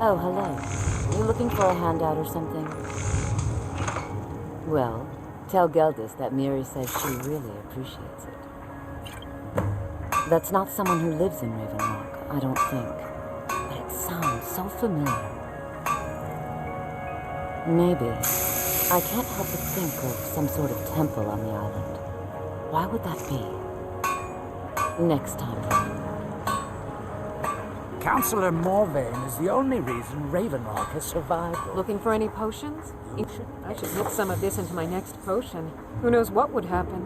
Oh, hello. You looking for a handout or something? Well, tell Geldis that Miri says she really appreciates it. That's not someone who lives in Raven Rock, I don't think. But it sounds so familiar. Maybe. I can't help but think of some sort of temple on the island. Why would that be? Next time, then. Counselor Morvain is the only reason Raven Rock has survived. Looking for any potions? I should mix some of this into my next potion. Who knows what would happen?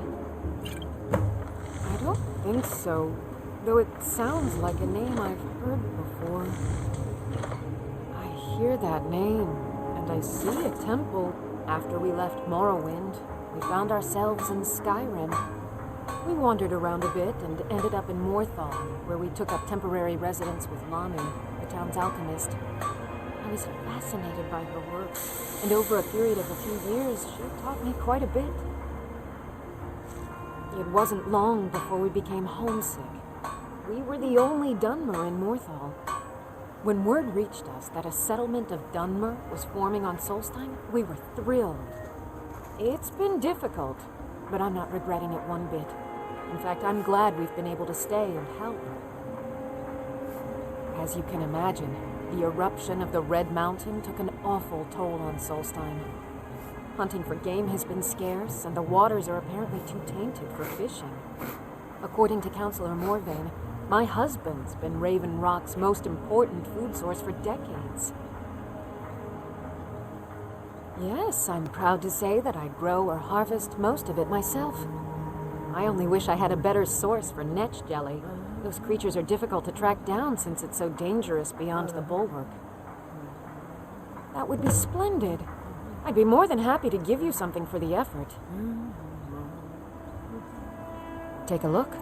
I don't think so. Though it sounds like a name I've heard before. I hear that name, and I see a temple. After we left Morrowind, we found ourselves in Skyrim. We wandered around a bit and ended up in Morthal, where we took up temporary residence with Lanu, the town's alchemist. I was fascinated by her work, and over a period of a few years, she taught me quite a bit. It wasn't long before we became homesick. We were the only Dunmer in Morthal. When word reached us that a settlement of Dunmer was forming on Solstheim, we were thrilled. It's been difficult, but I'm not regretting it one bit. In fact, I'm glad we've been able to stay and help. As you can imagine, the eruption of the Red Mountain took an awful toll on Solstheim. Hunting for game has been scarce, and the waters are apparently too tainted for fishing. According to Counselor Morvain, my husband's been Raven Rock's most important food source for decades. Yes, I'm proud to say that I grow or harvest most of it myself. I only wish I had a better source for netch jelly. Those creatures are difficult to track down since it's so dangerous beyond the bulwark. That would be splendid. I'd be more than happy to give you something for the effort. Take a look.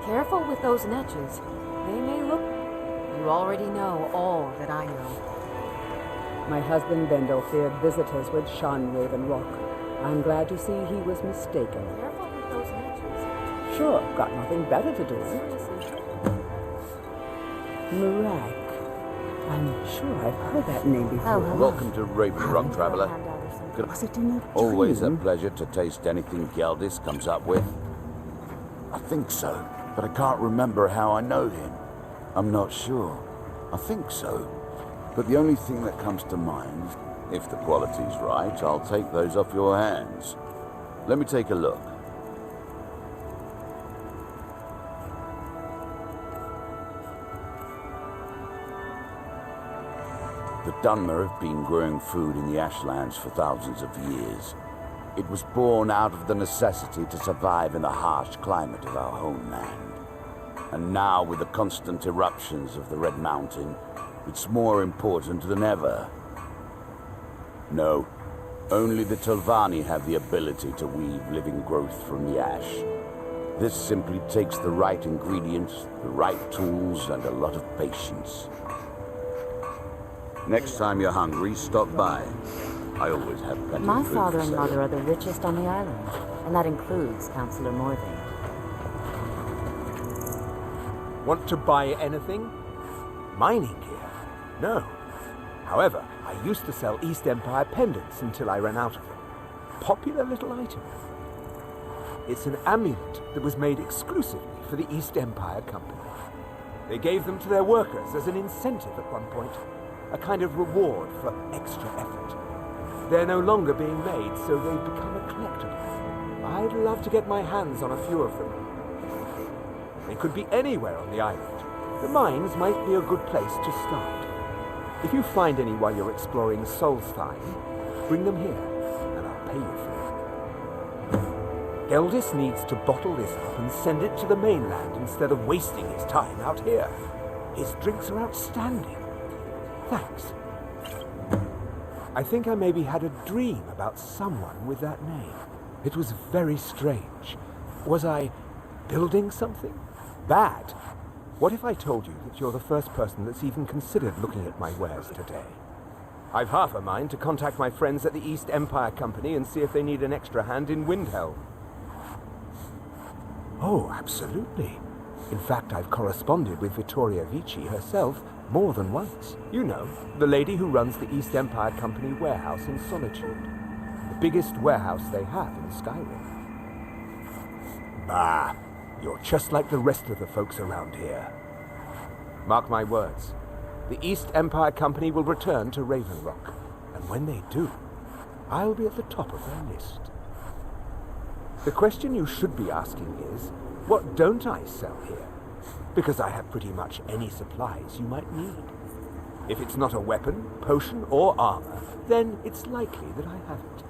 Careful with those netches. They may look... You already know all that I know. My husband Bendel feared visitors would shun Raven Rock. I'm glad to see he was mistaken. Careful with those netches. Sure, got nothing better to do. Murak. I'm sure I've heard that name before. Oh, hello. Welcome to Raven Rock, Traveler. Was it in a Always a dream? pleasure to taste anything Geldis comes up with. I think so, but I can't remember how I know him. I'm not sure. I think so. But the only thing that comes to mind, if the quality's right, I'll take those off your hands. Let me take a look. The Dunmer have been growing food in the Ashlands for thousands of years. It was born out of the necessity to survive in the harsh climate of our homeland. And now, with the constant eruptions of the Red Mountain, it's more important than ever. No, only the Telvanni have the ability to weave living growth from the ash. This simply takes the right ingredients, the right tools, and a lot of patience. Next time you're hungry, stop by. I always have plenty My of food father for and sale. mother are the richest on the island, and that includes Counselor Morvain. Want to buy anything? Mining gear? No. However, I used to sell East Empire pendants until I ran out of them. Popular little item. It's an amulet that was made exclusively for the East Empire Company. They gave them to their workers as an incentive at one point, a kind of reward for extra effort. They're no longer being made, so they've become a collectible. I'd love to get my hands on a few of them. They could be anywhere on the island. The mines might be a good place to start. If you find any while you're exploring Solstheim, bring them here, and I'll pay you for them. Geldis needs to bottle this up and send it to the mainland instead of wasting his time out here. His drinks are outstanding. Thanks. I think I maybe had a dream about someone with that name. It was very strange. Was I building something? Bad. What if I told you that you're the first person that's even considered looking at my wares today? I've half a mind to contact my friends at the East Empire Company and see if they need an extra hand in Windhelm. Oh, absolutely. In fact, I've corresponded with Vittoria Vici herself more than once. You know, the lady who runs the East Empire Company warehouse in Solitude. The biggest warehouse they have in Skyrim. Bah, you're just like the rest of the folks around here. Mark my words. The East Empire Company will return to Raven Rock, and when they do, I'll be at the top of their list. The question you should be asking is, what don't I sell here? Because I have pretty much any supplies you might need. If it's not a weapon, potion, or armor, then it's likely that I have it.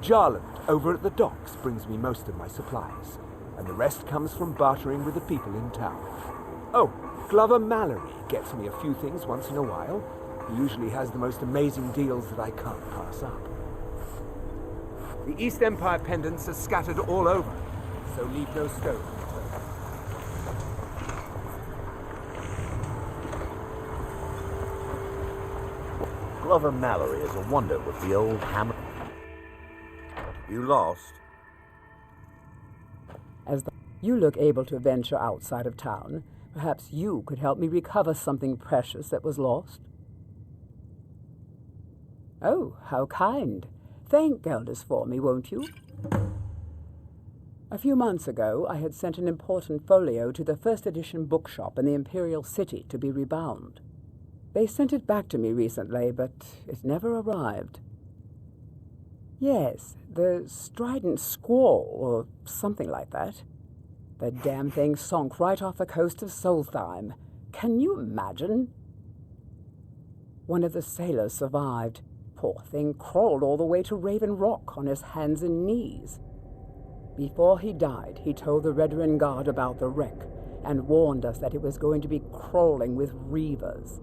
Jarland, over at the docks, brings me most of my supplies, and the rest comes from bartering with the people in town. Oh, Glover Mallory gets me a few things once in a while. He usually has the most amazing deals that I can't pass up. The East Empire pendants are scattered all over, so leave no stone unturned. Glover Mallory is a wonder with the old hammer. You lost? You look able to venture outside of town. Perhaps you could help me recover something precious that was lost. Oh, how kind. Thank Gelders for me, won't you? A few months ago, I had sent an important folio to the first edition bookshop in the Imperial City to be rebound. They sent it back to me recently, but it never arrived. Yes, the Strident Squall, or something like that. The damn thing sunk right off the coast of Solstheim. Can you imagine? One of the sailors survived. Poor thing crawled all the way to Raven Rock on his hands and knees. Before he died, he told the Redoran Guard about the wreck and warned us that it was going to be crawling with reavers.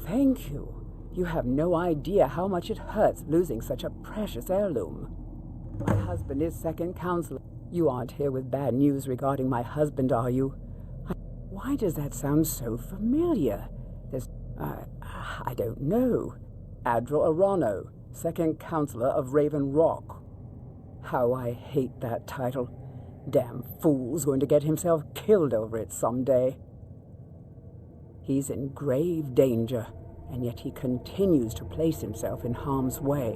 Thank you. You have no idea how much it hurts losing such a precious heirloom. My husband is second counselor. You aren't here with bad news regarding my husband, are you? Why does that sound so familiar? I don't know. Adral Arano, second counselor of Raven Rock. How I hate that title. Damn fool's going to get himself killed over it someday. He's in grave danger, and yet he continues to place himself in harm's way.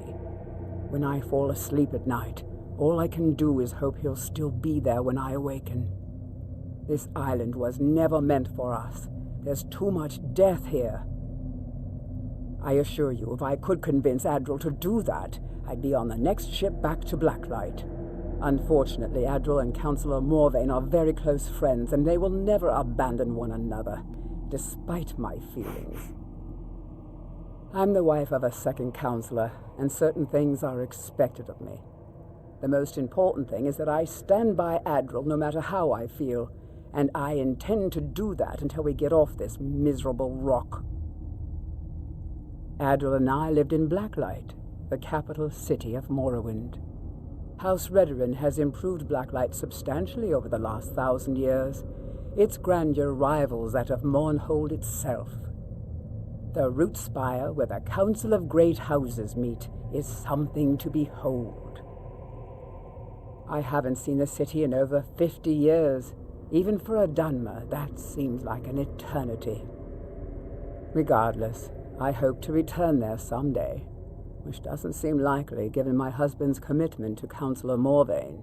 When I fall asleep at night, all I can do is hope he'll still be there when I awaken. This island was never meant for us. There's too much death here. I assure you, if I could convince Adral to do that, I'd be on the next ship back to Blacklight. Unfortunately, Adral and Councillor Morvain are very close friends, and they will never abandon one another, despite my feelings. I'm the wife of a second counselor, and certain things are expected of me. The most important thing is that I stand by Adral no matter how I feel, and I intend to do that until we get off this miserable rock. Adral and I lived in Blacklight, the capital city of Morrowind. House Redoran has improved Blacklight substantially over the last 1,000 years. Its grandeur rivals that of Mournhold itself. The root spire where the Council of Great Houses meet is something to behold. I haven't seen the city in over 50 years. Even for a Dunmer, that seems like an eternity. Regardless, I hope to return there someday, which doesn't seem likely given my husband's commitment to Councillor Morvain.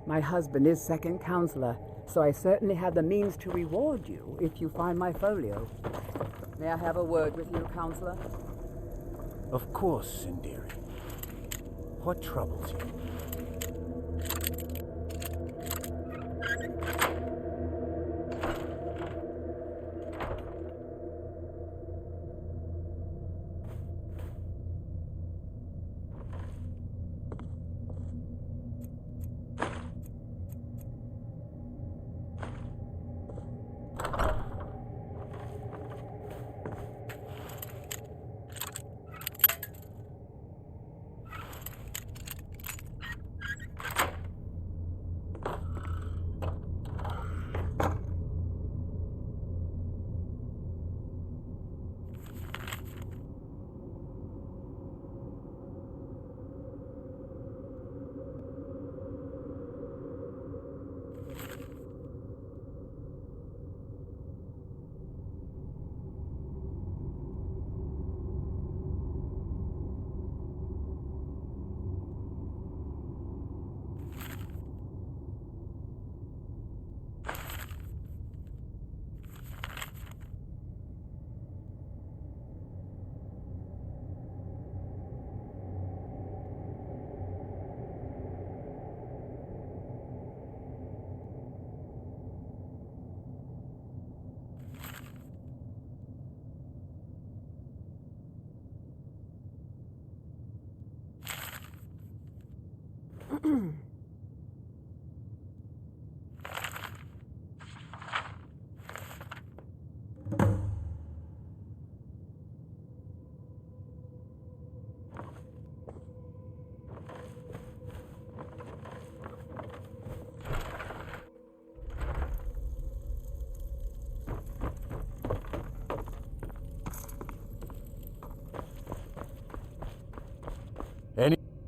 My husband is second counselor, so I certainly have the means to reward you if you find my folio. May I have a word with you, Counselor? Of course, Sindiri. What troubles you?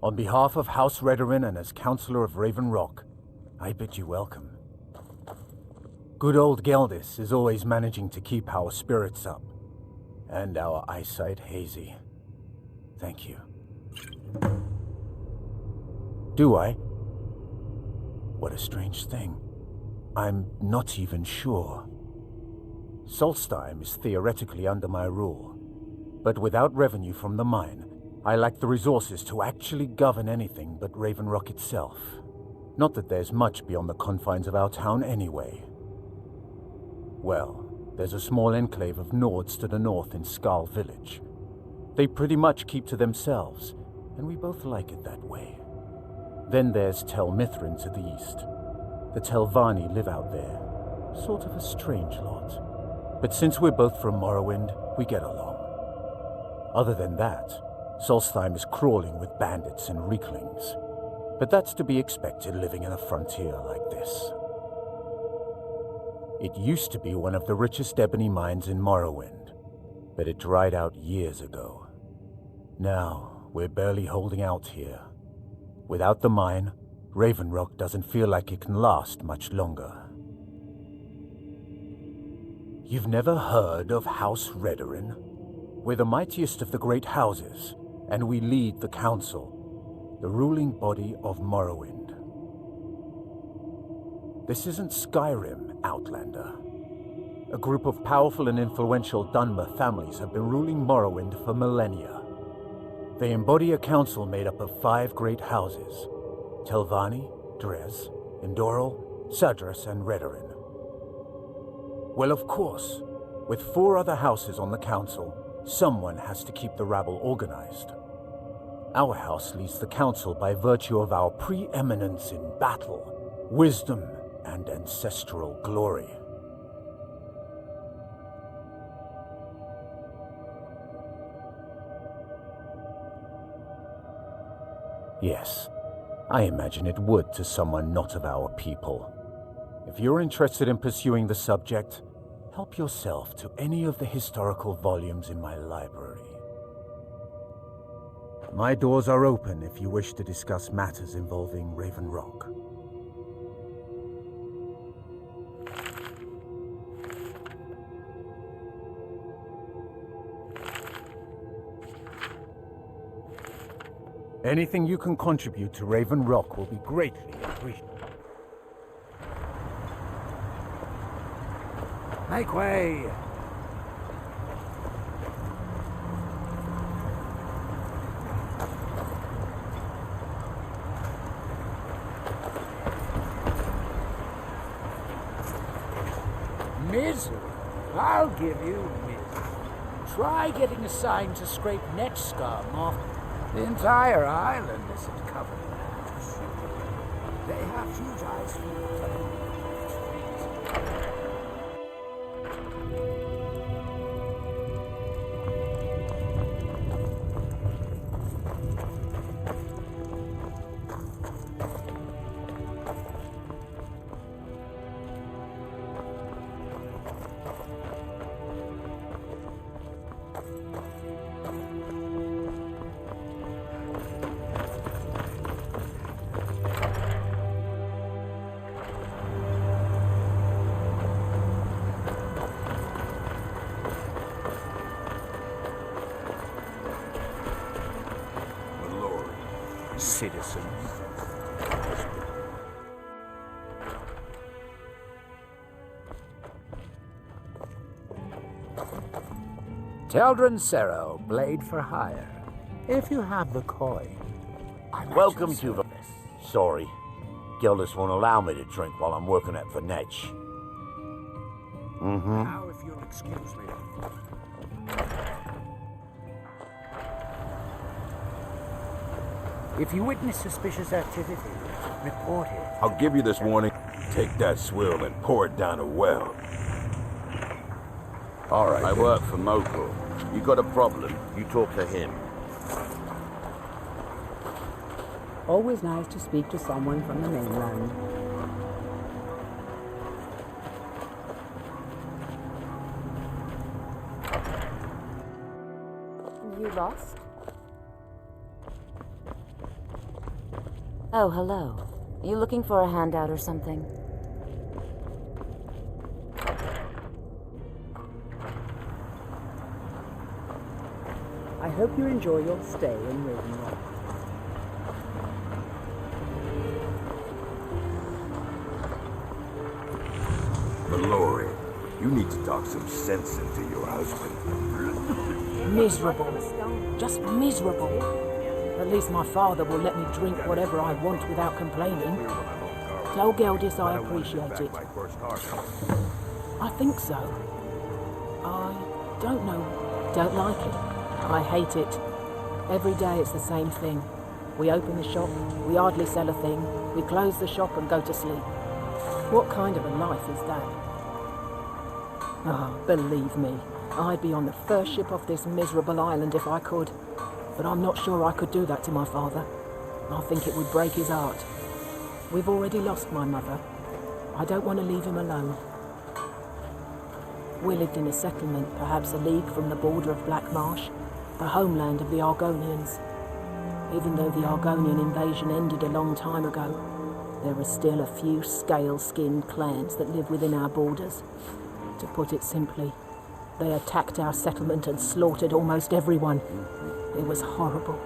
On behalf of House Redorin and as Councillor of Raven Rock, I bid you welcome. Good old Geldis is always managing to keep our spirits up, and our eyesight hazy. Thank you. Do I? What a strange thing. I'm not even sure. Solstheim is theoretically under my rule, but without revenue from the mine, I lack the resources to actually govern anything but Raven Rock itself. Not that there's much beyond the confines of our town anyway. Well, there's a small enclave of Nords to the north in Skal Village. They pretty much keep to themselves, and we both like it that way. Then there's Tel Mithrin to the east. The Telvanni live out there. Sort of a strange lot. But since we're both from Morrowind, we get along. Other than that, Solstheim is crawling with bandits and reeklings. But that's to be expected living in a frontier like this. It used to be one of the richest ebony mines in Morrowind, but it dried out years ago. Now, we're barely holding out here. Without the mine, Raven Rock doesn't feel like it can last much longer. You've never heard of House Redorin? We're the mightiest of the great houses, and we lead the council, the ruling body of Morrowind. This isn't Skyrim, Outlander. A group of powerful and influential Dunmer families have been ruling Morrowind for millennia. They embody a council made up of 5 great houses: Telvanni, Dres, Indoril, Sadras, and Redorin. Well, of course, with 4 other houses on the council, someone has to keep the rabble organized. Our house leads the council by virtue of our preeminence in battle, wisdom, and ancestral glory. Yes, I imagine it would to someone not of our people. If you're interested in pursuing the subject, help yourself to any of the historical volumes in my library. My doors are open if you wish to discuss matters involving Raven Rock. Anything you can contribute to Raven Rock will be greatly appreciated. Make way! Misery? I'll give you misery. Try getting assigned to scrape net scum off. The entire island isn't covered in ash. They have huge ice fields. Citizens. Teldrin Sero, blade for hire. If you have the coin. Welcome to the... Sorry. Gildus won't allow me to drink while I'm working at Venetch. Now, if you'll excuse me. If you witness suspicious activity, report it. I'll give you this warning. Take that swill and pour it down a well. All right. I work for Moko. You got a problem, you talk to him. Always nice to speak to someone from the mainland. You lost? Oh, hello. You looking for a handout or something? I hope you enjoy your stay in Raven Rock. Mallory, you need to talk some sense into your husband. Miserable. Just miserable. At least my father will let me drink whatever I want without complaining. Tell Geldis I appreciate it. I think so. I don't know. Don't like it. I hate it. Every day it's the same thing. We open the shop, we hardly sell a thing, we close the shop and go to sleep. What kind of a life is that? Ah, believe me, I'd be on the first ship off this miserable island if I could. But I'm not sure I could do that to my father. I think it would break his heart. We've already lost my mother. I don't want to leave him alone. We lived in a settlement, perhaps a league from the border of Black Marsh, the homeland of the Argonians. Even though the Argonian invasion ended a long time ago, there are still a few scale-skinned clans that live within our borders. To put it simply, they attacked our settlement and slaughtered almost everyone. It was horrible.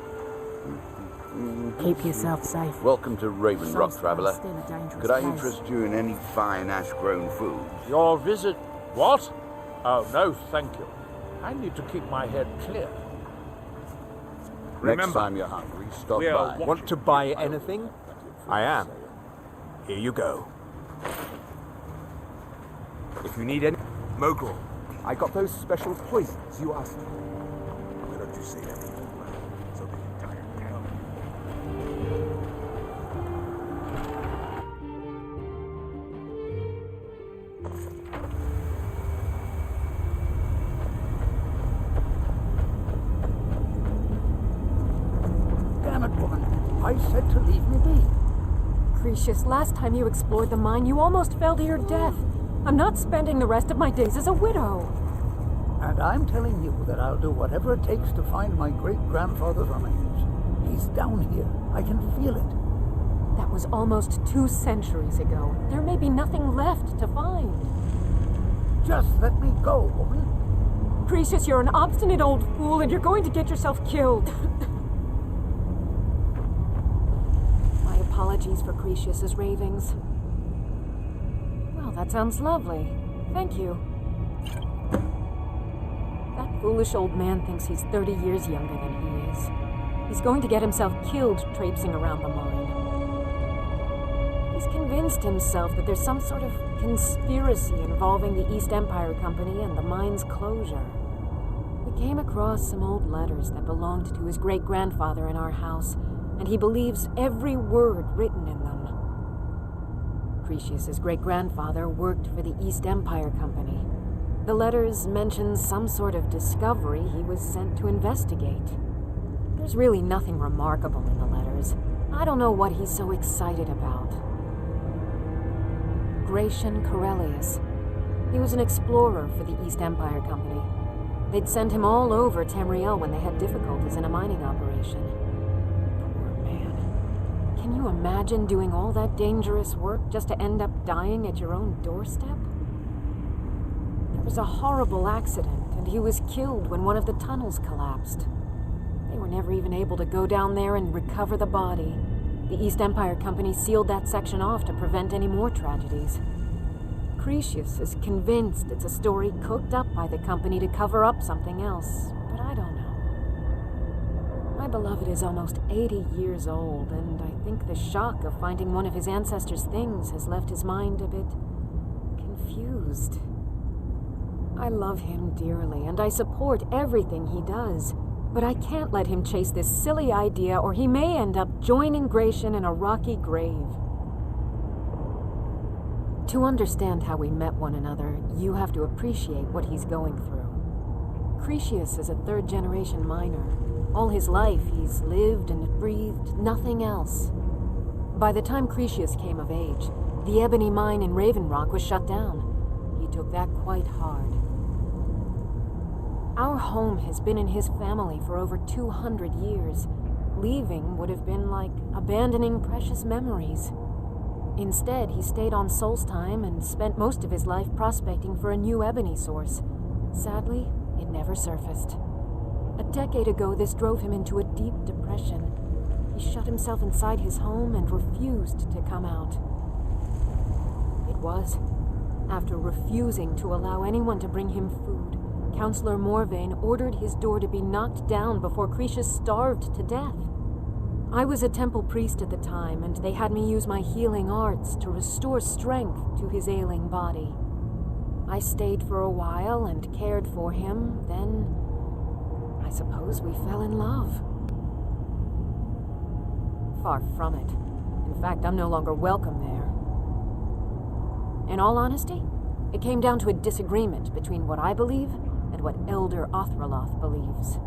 Keep yourself safe. Welcome to Raven Rock, traveler. Still a dangerous Could I place. interest you in any fine ash-grown food? Your visit... What? Oh, no, thank you. I need to keep my head clear. Next time you're hungry, stop we are by. Want to buy anything? I am. Here you go. If you need any... Mogul, I got those special poisons you asked me. Why don't you say that? So the entire town... Damn it, woman. I said to leave me be. Cretius, last time you explored the mine, you almost fell to your death. I'm not spending the rest of my days as a widow. And I'm telling you that I'll do whatever it takes to find my great-grandfather's remains. He's down here. I can feel it. That was almost 2 centuries ago. There may be nothing left to find. Just let me go, woman. Cretius, you're an obstinate old fool and you're going to get yourself killed. My apologies for Cretius's ravings. Well, that sounds lovely. Thank you. That foolish old man thinks he's 30 years younger than he is. He's going to get himself killed traipsing around the mine. He's convinced himself that there's some sort of conspiracy involving the East Empire Company and the mine's closure. We came across some old letters that belonged to his great-grandfather in our house, and he believes every word written in them. Cretius's great-grandfather worked for the East Empire Company. The letters mention some sort of discovery he was sent to investigate. There's really nothing remarkable in the letters. I don't know what he's so excited about. Gratian Corellius. He was an explorer for the East Empire Company. They'd send him all over Tamriel when they had difficulties in a mining operation. Poor man. Can you imagine doing all that dangerous work just to end up dying at your own doorstep? There was a horrible accident, and he was killed when one of the tunnels collapsed. They were never even able to go down there and recover the body. The East Empire Company sealed that section off to prevent any more tragedies. Cretius is convinced it's a story cooked up by the company to cover up something else, but I don't know. My beloved is almost 80 years old, and I think the shock of finding one of his ancestors' things has left his mind a bit confused. I love him dearly, and I support everything he does. But I can't let him chase this silly idea, or he may end up joining Gratian in a rocky grave. To understand how we met one another, you have to appreciate what he's going through. Cretius is a third-generation miner. All his life, he's lived and breathed nothing else. By the time Cretius came of age, the ebony mine in Raven Rock was shut down. He took that quite hard. Our home has been in his family for over 200 years. Leaving would have been like abandoning precious memories. Instead, he stayed on Solstheim and spent most of his life prospecting for a new ebony source. Sadly, it never surfaced. A decade ago, this drove him into a deep depression. He shut himself inside his home and refused to come out. It was after refusing to allow anyone to bring him food, Counselor Morvain ordered his door to be knocked down before Cretius starved to death. I was a temple priest at the time, and they had me use my healing arts to restore strength to his ailing body. I stayed for a while and cared for him, then I suppose we fell in love. Far from it. In fact, I'm no longer welcome there. In all honesty, it came down to a disagreement between what I believe and what Elder Othraloth believes.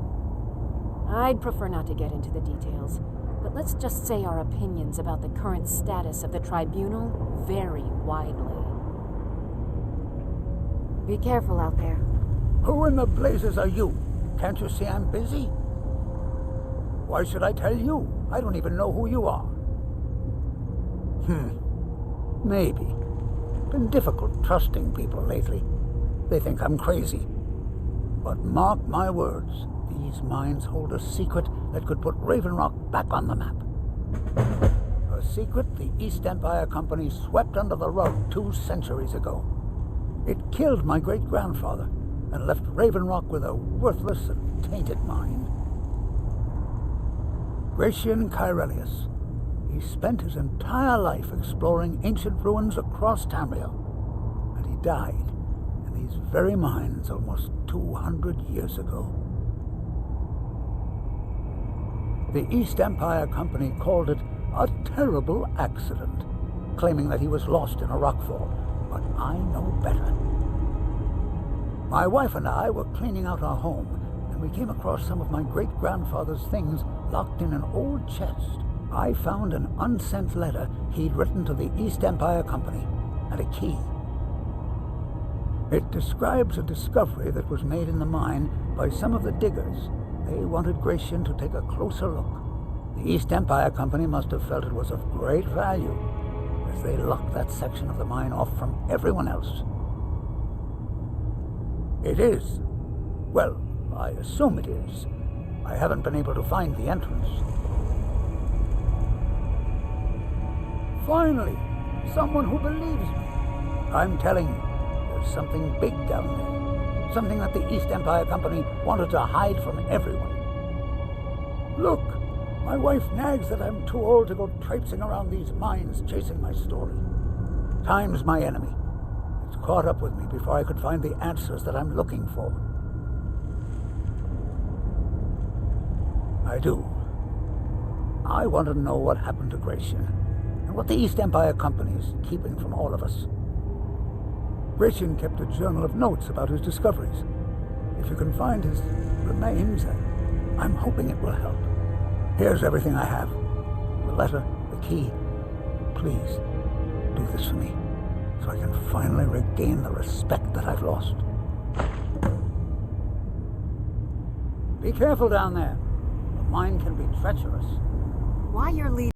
I'd prefer not to get into the details, but let's just say our opinions about the current status of the tribunal vary widely. Be careful out there. Who in the blazes are you? Can't you see I'm busy? Why should I tell you? I don't even know who you are. Maybe. Been difficult trusting people lately. They think I'm crazy. But mark my words, these mines hold a secret that could put Raven Rock back on the map. A secret the East Empire Company swept under the rug 2 centuries ago. It killed my great-grandfather and left Raven Rock with a worthless and tainted mine. Gratian Kyrelius. He spent his entire life exploring ancient ruins across Tamriel, and he died in these very mines almost 200 years ago. The East Empire Company called it a terrible accident, claiming that he was lost in a rockfall, but I know better. My wife and I were cleaning out our home, and we came across some of my great-grandfather's things locked in an old chest. I found an unsent letter he'd written to the East Empire Company, and a key. It describes a discovery that was made in the mine by some of the diggers. They wanted Gratian to take a closer look. The East Empire Company must have felt it was of great value, as they locked that section of the mine off from everyone else. It is. Well, I assume it is. I haven't been able to find the entrance. Finally, someone who believes me. I'm telling you, there's something big down there. Something that the East Empire Company wanted to hide from everyone. Look, my wife nags that I'm too old to go traipsing around these mines chasing my story. Time's my enemy. It's caught up with me before I could find the answers that I'm looking for. I do. I want to know what happened to Gratian, and what the East Empire Company is keeping from all of us. Gratian kept a journal of notes about his discoveries. If you can find his remains, I'm hoping it will help. Here's everything I have. The letter, the key. Please, do this for me, so I can finally regain the respect that I've lost. Be careful down there. The mine can be treacherous. Why you're leaving?